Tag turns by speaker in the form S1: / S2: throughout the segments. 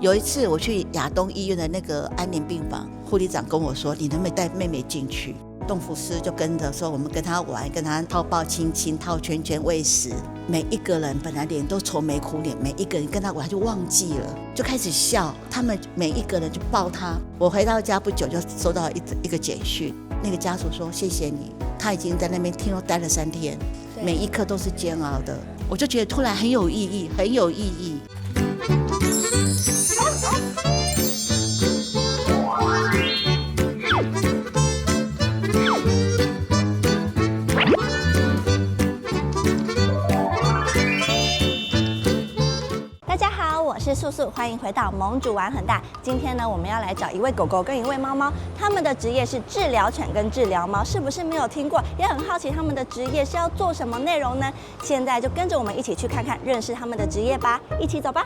S1: 有一次我去亚东医院的那个安宁病房，护理长跟我说，你能不能带妹妹进去？动辅师就跟着说，我们跟她玩，跟她套抱亲亲，套圈圈，喂食。每一个人本来脸都愁眉苦脸，每一个人跟她玩就忘记了，就开始笑。他们每一个人就抱她。我回到家不久就收到一个简讯，那个家属说谢谢你，他已经在那边听说待了3天，每一刻都是煎熬的。我就觉得突然很有意义，很有意义。
S2: 我是素素，欢迎回到盟主玩很大。今天呢，我们要来找一位狗狗跟一位猫猫，他们的职业是治疗犬跟治疗猫，是不是没有听过？也很好奇他们的职业是要做什么内容呢？现在就跟着我们一起去看看，认识他们的职业吧，一起走吧。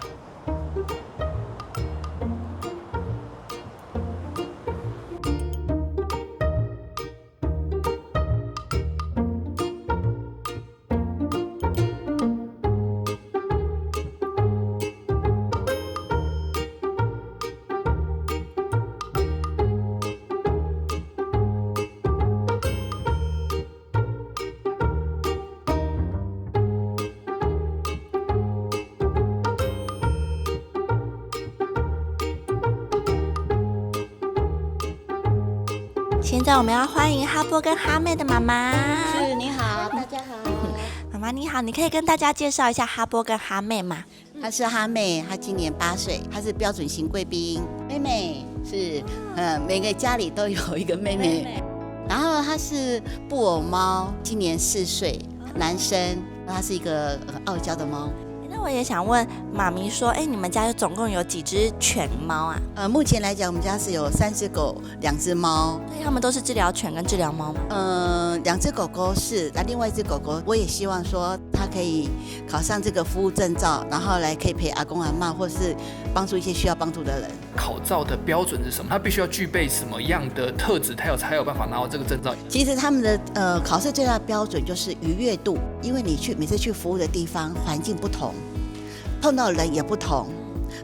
S2: 现在我们要欢迎哈波跟哈妹的妈妈。
S1: 是，你好，大家好。
S2: 妈妈你好，你可以跟大家介绍一下哈波跟哈妹吗？
S1: 她是哈妹，她今年8岁，她是标准型贵宾。妹妹是，每个家里都有一个妹妹。然后她是布偶猫，今年4岁，男生。她是一个傲娇的猫。
S2: 那我也想问妈咪说，你们家总共有几只犬猫啊？
S1: 目前来讲，我们家是有3只狗，2只猫。
S2: 对，他们都是治疗犬跟治疗猫吗
S1: ？2只狗狗是，那另外1只狗狗，我也希望说它可以考上这个服务证照，然后来可以陪阿公阿嬷，或是帮助一些需要帮助的人。
S3: 考照的标准是什么？它必须要具备什么样的特质，才有办法拿到这个证照？
S1: 其实他们的考试最大的标准就是愉悦度，因为你每次去服务的地方环境不同，碰到人也不同。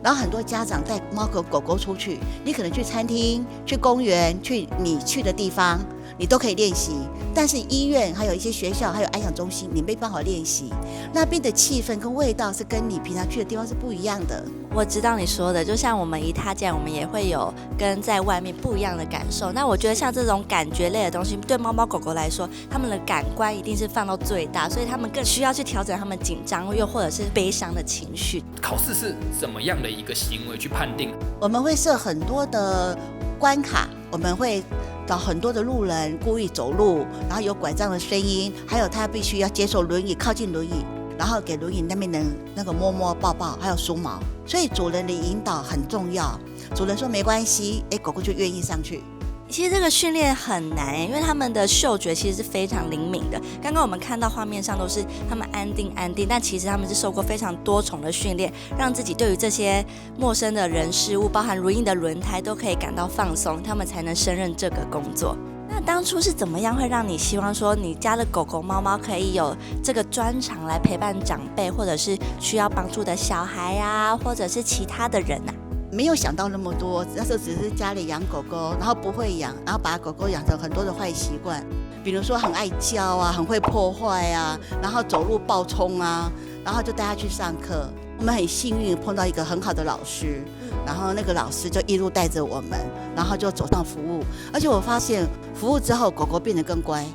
S1: 然后很多家长带猫狗狗出去，你可能去餐厅、去公园、去你去的地方，你都可以练习。但是医院还有一些学校还有安养中心，你没办法练习，那边的气氛跟味道是跟你平常去的地方是不一样的。
S2: 我知道你说的，就像我们一踏进来，我们也会有跟在外面不一样的感受。那我觉得像这种感觉类的东西，对猫猫狗狗来说，他们的感官一定是放到最大，所以他们更需要去调整他们紧张又或者是悲伤的情绪。
S3: 考试是怎么样的一个行为去判定？
S1: 我们会设很多的关卡，我们会找很多的路人故意走路，然后有拐杖的声音，还有他必须要接受轮椅，靠近轮椅，然后给轮椅那边的那个摸摸抱抱，还有梳毛。所以主人的引导很重要。主人说没关系，狗狗就愿意上去。
S2: 其实这个训练很难，因为他们的嗅觉其实是非常灵敏的。刚刚我们看到画面上都是他们安定，但其实他们是受过非常多重的训练，让自己对于这些陌生的人事物，包含轮椅的轮胎，都可以感到放松，他们才能胜任这个工作。那当初是怎么样会让你希望说你家的狗狗猫猫可以有这个专长来陪伴长辈，或者是需要帮助的小孩啊，或者是其他的人啊？
S1: 没有想到那么多，那时候只是家里养狗狗，然后不会养，然后把狗狗养成很多的坏习惯，比如说很爱叫啊，很会破坏啊，然后走路暴冲啊，然后就带它去上课。我们很幸运碰到一个很好的老师，然后那个老师就一路带着我们，然后就走上服务。而且我发现服务之后，狗狗变得更乖。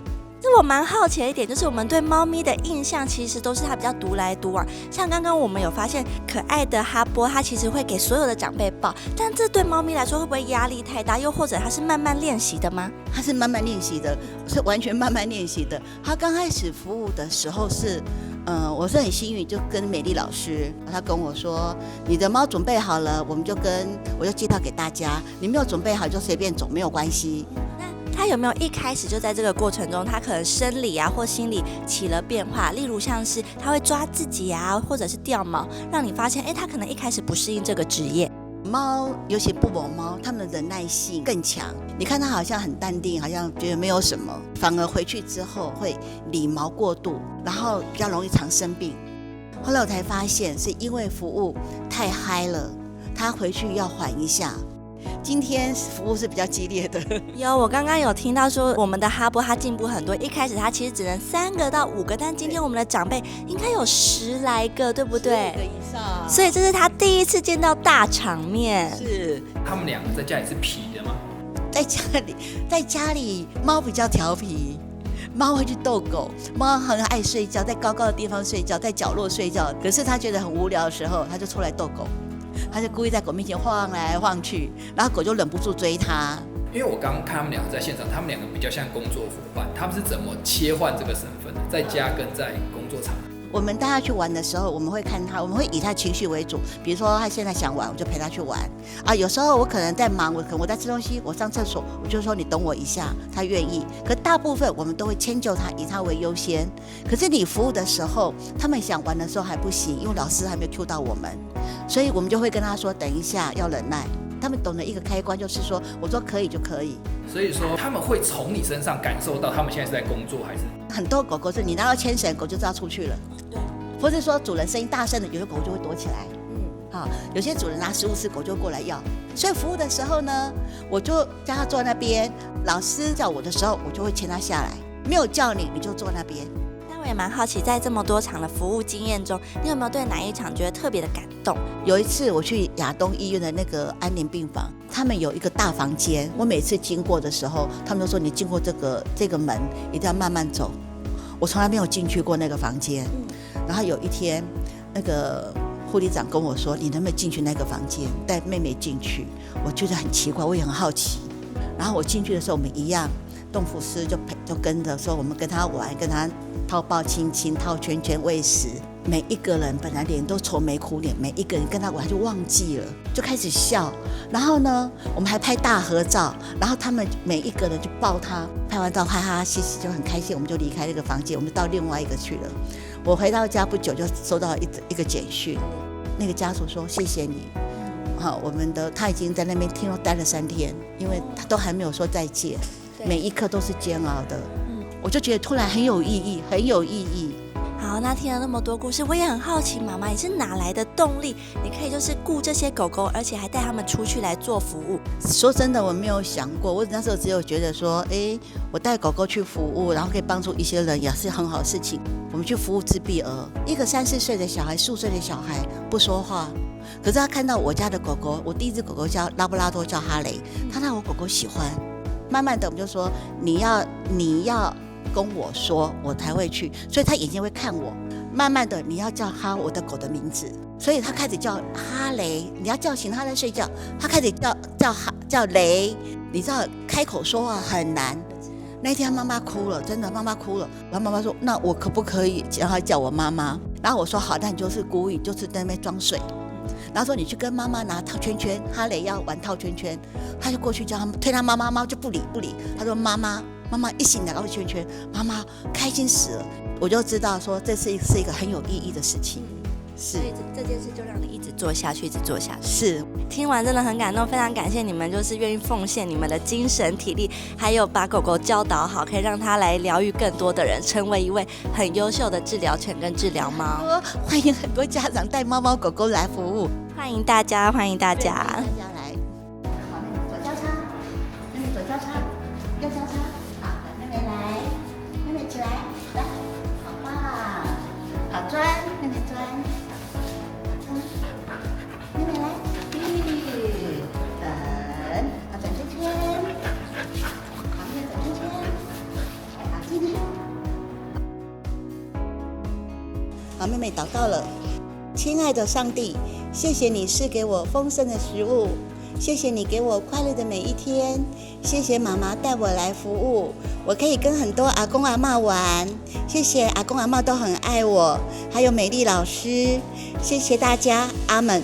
S2: 这我蛮好奇的一点，就是我们对猫咪的印象其实都是它比较独来独往。像刚刚我们有发现，可爱的哈波它其实会给所有的长辈抱，但这对猫咪来说会不会压力太大？又或者它是慢慢练习的吗？
S1: 它是慢慢练习的，是完全慢慢练习的。它刚开始服务的时候是，我是很幸运，就跟美丽老师，她跟我说，你的猫准备好了，我就介绍给大家。你没有准备好就随便走，没有关系。
S2: 他有没有一开始就在这个过程中，他可能生理啊或心理起了变化？例如像是他会抓自己啊，或者是掉毛，让你发现，他可能一开始不适应这个职业。
S1: 猫，尤其布偶猫，它们的忍耐性更强。你看它好像很淡定，好像觉得没有什么，反而回去之后会理毛过度，然后比较容易常生病。后来我才发现，是因为服务太嗨了，他回去要缓一下。今天服务是比较激烈的，
S2: 我刚刚有听到说我们的哈波他进步很多，一开始他其实只能3个到5个，但今天我们的长辈应该有10来个，对不对
S1: 10个以上，
S2: 所以这是他第一次见到大场面。
S1: 是
S3: 他们两个在家里是皮的吗？
S1: 在家里猫比较调皮，猫会去逗狗，猫很爱睡觉，在高高的地方睡觉，在角落睡觉。可是它觉得很无聊的时候，它就出来逗狗，它就故意在狗面前晃来晃去，然后狗就忍不住追它。
S3: 因为我刚刚看他们两个在现场，他们两个比较像工作伙伴，他们是怎么切换这个身份的？在家跟在工作场？
S1: 我们带他去玩的时候，我们会看他，我们会以他情绪为主。比如说他现在想玩，我就陪他去玩啊。有时候我可能在忙，我在吃东西，我上厕所，我就说你等我一下，他愿意。可大部分我们都会迁就他，以他为优先。可是你服务的时候，他们想玩的时候还不行，因为老师还没有 cue 到我们，所以我们就会跟他说等一下，要忍耐。他们懂得一个开关，就是说我说可以就可以。
S3: 所以说他们会从你身上感受到他们现在是在工作，还是
S1: 很多狗狗是你拿到牵绳，狗就知道出去了。
S2: 对，
S1: 或是说主人声音大声的，有的狗就会躲起来。有些主人拿食物吃，狗就会过来要。所以服务的时候呢，我就叫他坐那边。老师叫我的时候，我就会牵他下来。没有叫你，你就坐那边。
S2: 那我也蛮好奇，在这么多场的服务经验中，你有没有对哪一场觉得特别的感动？
S1: 有一次我去亚东医院的那个安宁病房，他们有一个大房间。我每次经过的时候，他们都说你经过这个门一定要慢慢走。我从来没有进去过那个房间。然后有一天，那个护理长跟我说：“你能不能进去那个房间，带妹妹进去？”我觉得很奇怪，我也很好奇。然后我进去的时候，我们一样，动辅师就跟着说，我们跟他玩，跟他套抱亲亲、套圈圈、喂食。每一个人本来脸都愁眉苦脸，每一个人跟他玩就忘记了，就开始笑。然后呢，我们还拍大合照，然后他们每一个人就抱他，拍完照哈哈嘻嘻就很开心，我们就离开那个房间，我们到另外一个去了。我回到家不久就收到一个简讯，那个家属说谢谢你，他已经在那边听说待了3天，因为他都还没有说再见，每一刻都是煎熬的。我就觉得突然很有意义，很有意义。
S2: 好，那听了那么多故事，我也很好奇，妈妈你是哪来的动力？你可以就是顾这些狗狗，而且还带他们出去来做服务。
S1: 说真的，我没有想过，我那时候只有觉得说，我带狗狗去服务，然后可以帮助一些人，也是很好的事情。我们去服务自闭儿，一个3、4岁的小孩，4、5岁的小孩不说话，可是他看到我家的狗狗，我第一只狗狗叫拉布拉多，叫哈雷，他让我狗狗喜欢。慢慢的，我们就说你要跟我说，我才会去，所以他眼睛会看我。慢慢的，你要叫我的狗的名字，所以他开始叫哈雷。你要叫醒他在睡觉，他开始叫雷。你知道开口说话很难。那天妈妈哭了，真的妈妈哭了。然后妈妈说：“那我可不可以让他叫我妈妈？”然后我说：“好，那你就是故意，就是在那边装睡。”然后说：“你去跟妈妈拿套圈圈，哈雷要玩套圈圈。”他就过去叫他推他妈妈，妈妈就不理。他说：“妈妈一醒来套圈圈，妈妈开心死了。”我就知道说这是一个很有意义的事情。
S2: 所以这件事就让你一直做下去，一直做下去。
S1: 是，
S2: 听完真的很感动，非常感谢你们，就是愿意奉献你们的精神体力，还有把狗狗教导好，可以让它来疗愈更多的人，成为一位很优秀的治疗犬跟治疗猫。
S1: 欢迎很多家长带猫猫狗狗来服务，
S2: 欢迎大家，欢迎大家。
S1: 来。好，左交叉，妹妹左交叉，右交叉。好，妹妹来，妹妹起来，来，好棒，好钻，妹妹钻。妹妹来，等，好转圈圈，好，妹妹转圈圈，好，进去。好，妹妹祷告了。亲爱的上帝，谢谢你赐给我丰盛的食物，谢谢你给我快乐的每一天，谢谢妈妈带我来服务，我可以跟很多阿公阿嬷玩，谢谢阿公阿嬷都很爱我，还有美丽老师，谢谢大家，阿们。